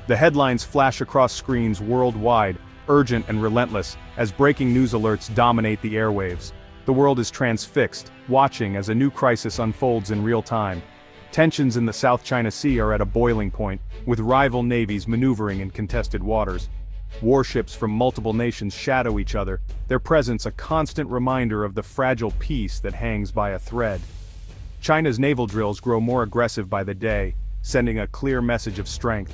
The headlines flash across screens worldwide, urgent and relentless, as breaking news alerts dominate the airwaves. The world is transfixed, watching as a new crisis unfolds in real time. Tensions in the South China Sea are at a boiling point, with rival navies maneuvering in contested waters. Warships from multiple nations shadow each other, their presence a constant reminder of the fragile peace that hangs by a thread. China's naval drills grow more aggressive by the day, sending a clear message of strength.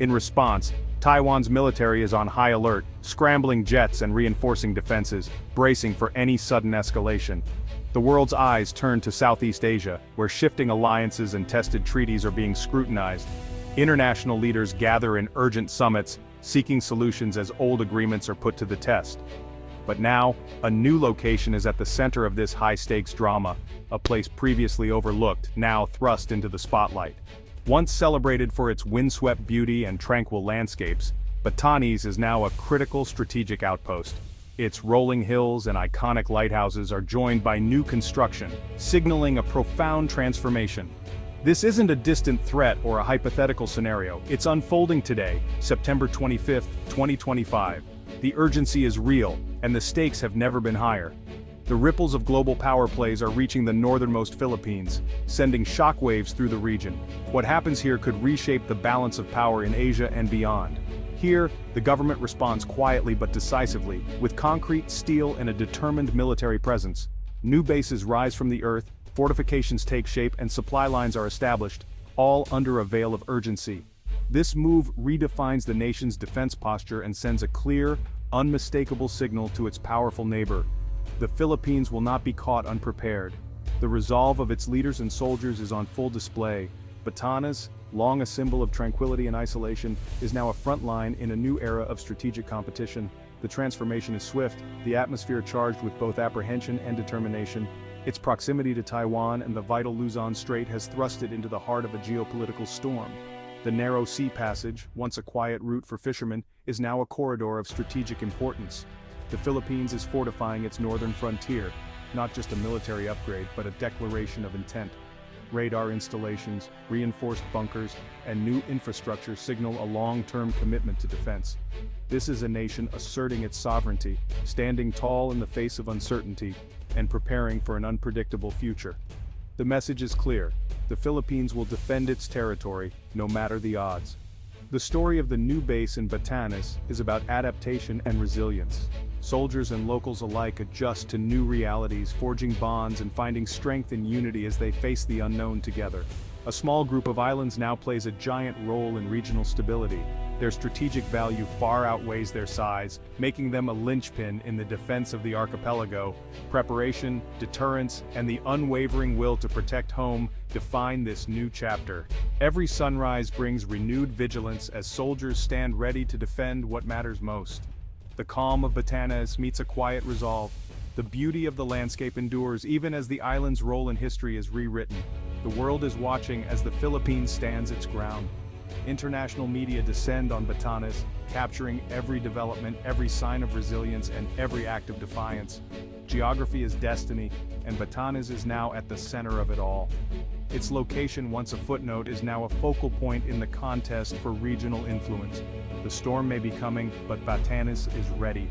In response, Taiwan's military is on high alert, scrambling jets and reinforcing defenses, bracing for any sudden escalation. The world's eyes turn to Southeast Asia, where shifting alliances and tested treaties are being scrutinized. International leaders gather in urgent summits, seeking solutions as old agreements are put to the test. But now, a new location is at the center of this high-stakes drama, a place previously overlooked, now thrust into the spotlight. Once celebrated for its windswept beauty and tranquil landscapes, Batanes is now a critical strategic outpost. Its rolling hills and iconic lighthouses are joined by new construction, signaling a profound transformation. This isn't a distant threat or a hypothetical scenario, it's unfolding today, September 25, 2025. The urgency is real, and the stakes have never been higher. The ripples of global power plays are reaching the northernmost Philippines, sending shockwaves through the region. What happens here could reshape the balance of power in Asia and beyond. Here, the government responds quietly but decisively, with concrete, steel, and a determined military presence. New bases rise from the earth, fortifications take shape, and supply lines are established, all under a veil of urgency. This move redefines the nation's defense posture and sends a clear, unmistakable signal to its powerful neighbor. The Philippines will not be caught unprepared. The resolve of its leaders and soldiers is on full display. Batanes, long a symbol of tranquility and isolation, is now a front line in a new era of strategic competition. The transformation is swift, the atmosphere charged with both apprehension and determination. Its proximity to Taiwan and the vital Luzon Strait has thrust it into the heart of a geopolitical storm. The narrow sea passage, once a quiet route for fishermen, is now a corridor of strategic importance. The Philippines is fortifying its northern frontier, not just a military upgrade but a declaration of intent. Radar installations, reinforced bunkers, and new infrastructure signal a long-term commitment to defense. This is a nation asserting its sovereignty, standing tall in the face of uncertainty, and preparing for an unpredictable future. The message is clear: the Philippines will defend its territory, no matter the odds. The story of the new base in Batanes is about adaptation and resilience. Soldiers and locals alike adjust to new realities, forging bonds and finding strength and unity as they face the unknown together. A small group of islands now plays a giant role in regional stability. Their strategic value far outweighs their size, making them a linchpin in the defense of the archipelago. Preparation, deterrence, and the unwavering will to protect home define this new chapter. Every sunrise brings renewed vigilance as soldiers stand ready to defend what matters most. The calm of Batanes meets a quiet resolve. The beauty of the landscape endures even as the island's role in history is rewritten. The world is watching as the Philippines stands its ground. International media descend on Batanes, capturing every development, every sign of resilience, and every act of defiance. Geography is destiny, and Batanes is now at the center of it all. Its location, once a footnote, is now a focal point in the contest for regional influence. The storm may be coming, but Batanes is ready.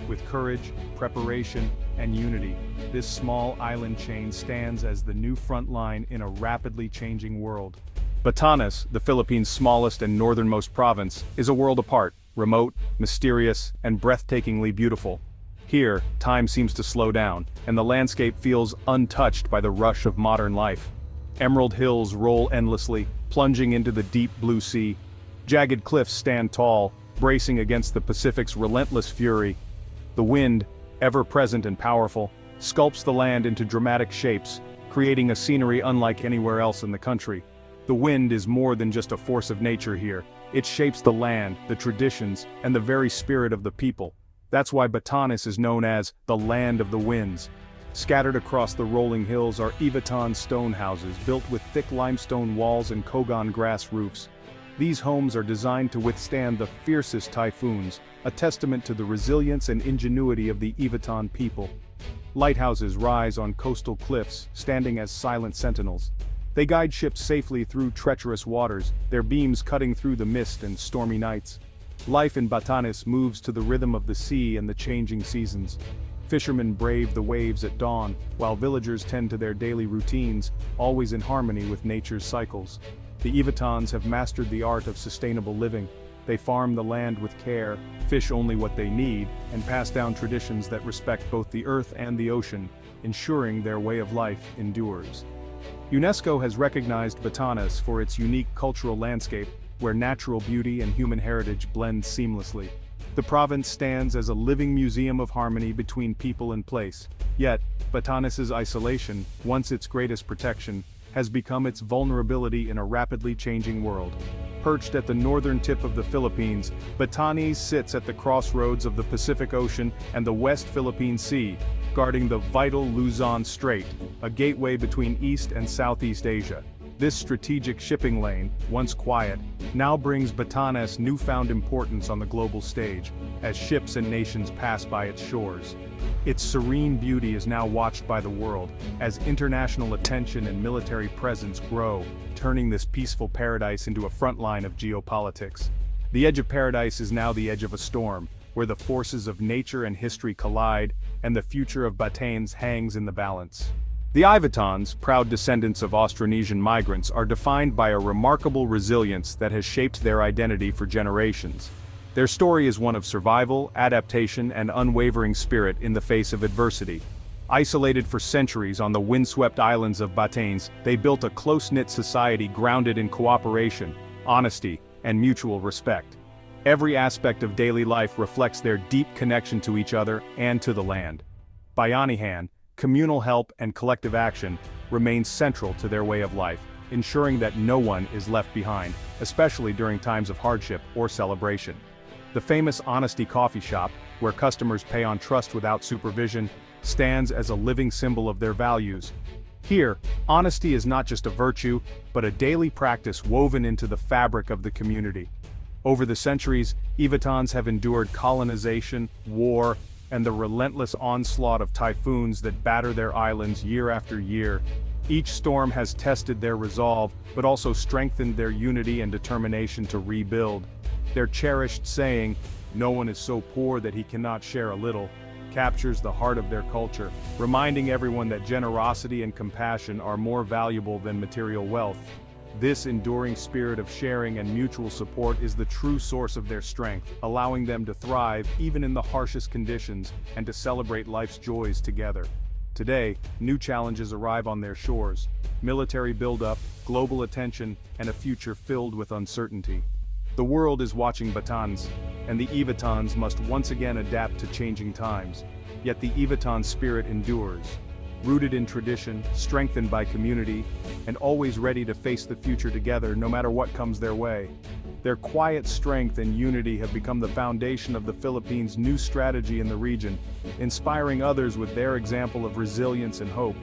With courage, preparation, and unity, this small island chain stands as the new front line in a rapidly changing world. Batanes, the Philippines' smallest and northernmost province, is a world apart, remote, mysterious, and breathtakingly beautiful. Here, time seems to slow down, and the landscape feels untouched by the rush of modern life. Emerald hills roll endlessly, plunging into the deep blue sea. Jagged cliffs stand tall, bracing against the Pacific's relentless fury. The wind, ever present and powerful, sculpts the land into dramatic shapes, creating a scenery unlike anywhere else in the country. The wind is more than just a force of nature here. It shapes the land, the traditions, and the very spirit of the people. That's why Batanes is known as the Land of the Winds. Scattered across the rolling hills are Ivatan stone houses built with thick limestone walls and kogon grass roofs. These homes are designed to withstand the fiercest typhoons, a testament to the resilience and ingenuity of the Ivatan people. Lighthouses rise on coastal cliffs, standing as silent sentinels. They guide ships safely through treacherous waters, their beams cutting through the mist and stormy nights. Life in Batanes moves to the rhythm of the sea and the changing seasons. Fishermen brave the waves at dawn, while villagers tend to their daily routines, always in harmony with nature's cycles. The Ivatans have mastered the art of sustainable living. They farm the land with care, fish only what they need, and pass down traditions that respect both the earth and the ocean, ensuring their way of life endures. UNESCO has recognized Batanes for its unique cultural landscape, where natural beauty and human heritage blend seamlessly. The province stands as a living museum of harmony between people and place. Yet, Batanes' isolation, once its greatest protection, has become its vulnerability in a rapidly changing world. Perched at the northern tip of the Philippines, Batanes sits at the crossroads of the Pacific Ocean and the West Philippine Sea, guarding the vital Luzon Strait, a gateway between East and Southeast Asia. This strategic shipping lane, once quiet, now brings Batanes newfound importance on the global stage, as ships and nations pass by its shores. Its serene beauty is now watched by the world, as international attention and military presence grow, turning this peaceful paradise into a front line of geopolitics. The edge of paradise is now the edge of a storm, where the forces of nature and history collide, and the future of Batanes hangs in the balance. The Ivatans, proud descendants of Austronesian migrants, are defined by a remarkable resilience that has shaped their identity for generations. Their story is one of survival, adaptation, and unwavering spirit in the face of adversity. Isolated for centuries on the windswept islands of Batanes, they built a close-knit society grounded in cooperation, honesty, and mutual respect. Every aspect of daily life reflects their deep connection to each other and to the land. Bayanihan, communal help and collective action, remains central to their way of life, ensuring that no one is left behind, especially during times of hardship or celebration. The famous Honesty Coffee Shop, where customers pay on trust without supervision, stands as a living symbol of their values. Here, honesty is not just a virtue, but a daily practice woven into the fabric of the community. Over the centuries, Ivatans have endured colonization, war, and the relentless onslaught of typhoons that batter their islands year after year. Each storm has tested their resolve, but also strengthened their unity and determination to rebuild. Their cherished saying, "No one is so poor that he cannot share a little," captures the heart of their culture, reminding everyone that generosity and compassion are more valuable than material wealth. This enduring spirit of sharing and mutual support is the true source of their strength, allowing them to thrive even in the harshest conditions and to celebrate life's joys together. Today, new challenges arrive on their shores: military buildup, global attention, and a future filled with uncertainty. The world is watching Batanes, and the Ivatans must once again adapt to changing times. Yet the Ivatan spirit endures, rooted in tradition, strengthened by community, and always ready to face the future together no matter what comes their way. Their quiet strength and unity have become the foundation of the Philippines' new strategy in the region, inspiring others with their example of resilience and hope.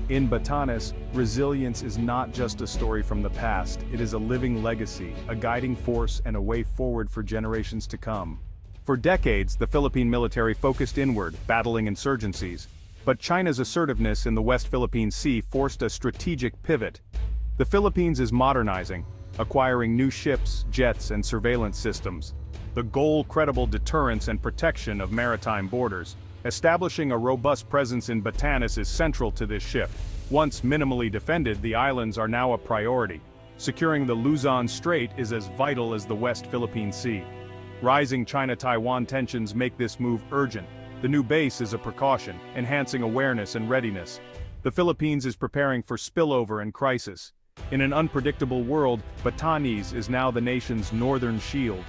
In Batanes, resilience is not just a story from the past, it is a living legacy, a guiding force, and a way forward for generations to come. For decades, the Philippine military focused inward, battling insurgencies. But China's assertiveness in the West Philippine Sea forced a strategic pivot. The Philippines is modernizing, acquiring new ships, jets, and surveillance systems. The goal: credible deterrence and protection of maritime borders. Establishing a robust presence in Batanes is central to this shift. Once minimally defended, the islands are now a priority. Securing the Luzon Strait is as vital as the West Philippine Sea. Rising China-Taiwan tensions make this move urgent. The new base is a precaution, enhancing awareness and readiness. The Philippines is preparing for spillover and crisis. In an unpredictable world, Batanes is now the nation's northern shield.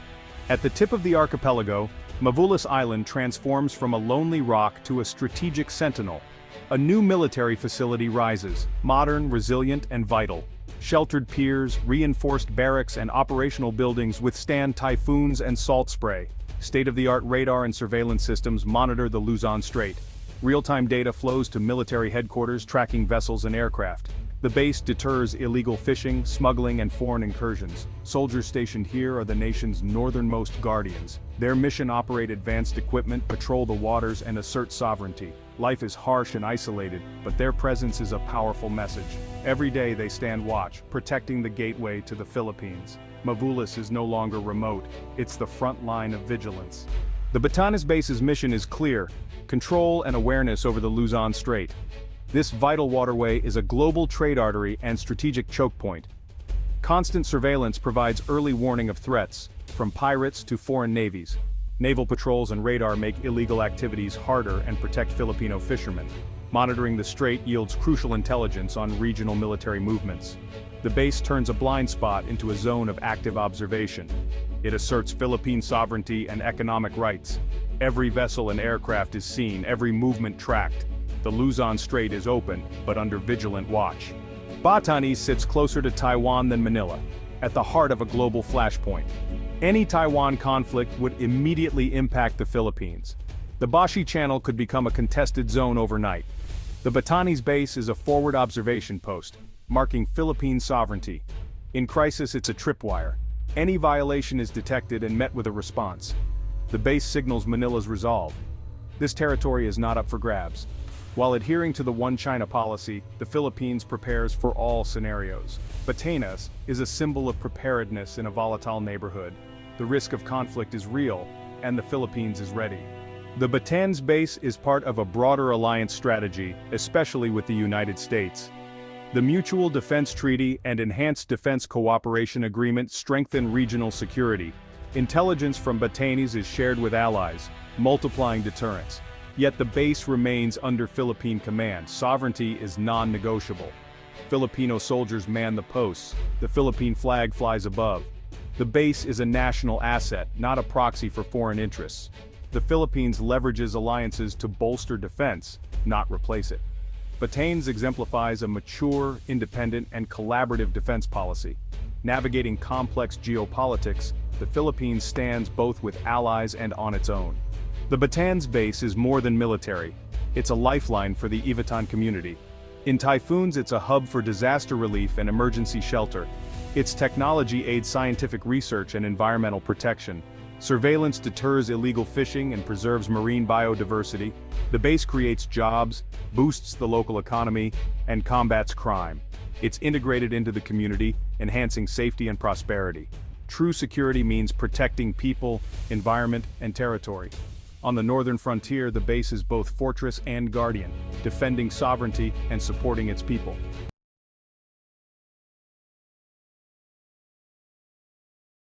At the tip of the archipelago, Mavulas Island transforms from a lonely rock to a strategic sentinel. A new military facility rises, modern, resilient, and vital. Sheltered piers, reinforced barracks, and operational buildings withstand typhoons and salt spray. State-of-the-art radar and surveillance systems monitor the Luzon Strait. Real-time data flows to military headquarters, tracking vessels and aircraft. The base deters illegal fishing, smuggling, and foreign incursions. Soldiers stationed here are the nation's northernmost guardians. Their mission: operate advanced equipment, patrol the waters, and assert sovereignty. Life is harsh and isolated, but their presence is a powerful message. Every day they stand watch, protecting the gateway to the Philippines. Mavulis is no longer remote, it's the front line of vigilance. The Batanes base's mission is clear: control and awareness over the Luzon Strait. This vital waterway is a global trade artery and strategic choke point. Constant surveillance provides early warning of threats, from pirates to foreign navies. Naval patrols and radar make illegal activities harder and protect Filipino fishermen. Monitoring the strait yields crucial intelligence on regional military movements. The base turns a blind spot into a zone of active observation. It asserts Philippine sovereignty and economic rights. Every vessel and aircraft is seen, every movement tracked. The Luzon Strait is open, but under vigilant watch. Batanes sits closer to Taiwan than Manila, at the heart of a global flashpoint. Any Taiwan conflict would immediately impact the Philippines. The Bashi Channel could become a contested zone overnight. The Batanes base is a forward observation post, marking Philippine sovereignty. In crisis, it's a tripwire. Any violation is detected and met with a response. The base signals Manila's resolve. This territory is not up for grabs. While adhering to the One China policy, the Philippines prepares for all scenarios. Batanes is a symbol of preparedness in a volatile neighborhood. The risk of conflict is real, and the Philippines is ready. The Batanes base is part of a broader alliance strategy, especially with the United States. The Mutual Defense Treaty and Enhanced Defense Cooperation Agreement strengthen regional security. Intelligence from Batanes is shared with allies, multiplying deterrence. Yet the base remains under Philippine command. Sovereignty is non-negotiable. Filipino soldiers man the posts. The Philippine flag flies above. The base is a national asset, not a proxy for foreign interests. The Philippines leverages alliances to bolster defense, not replace it. Batanes exemplifies a mature, independent, and collaborative defense policy. Navigating complex geopolitics, the Philippines stands both with allies and on its own. The Batanes base is more than military. It's a lifeline for the Ivatan community. In typhoons, it's a hub for disaster relief and emergency shelter. Its technology aids scientific research and environmental protection. Surveillance deters illegal fishing and preserves marine biodiversity. The base creates jobs, boosts the local economy, and combats crime. It's integrated into the community, enhancing safety and prosperity. True security means protecting people, environment, and territory. On the northern frontier, the base is both fortress and guardian, defending sovereignty and supporting its people.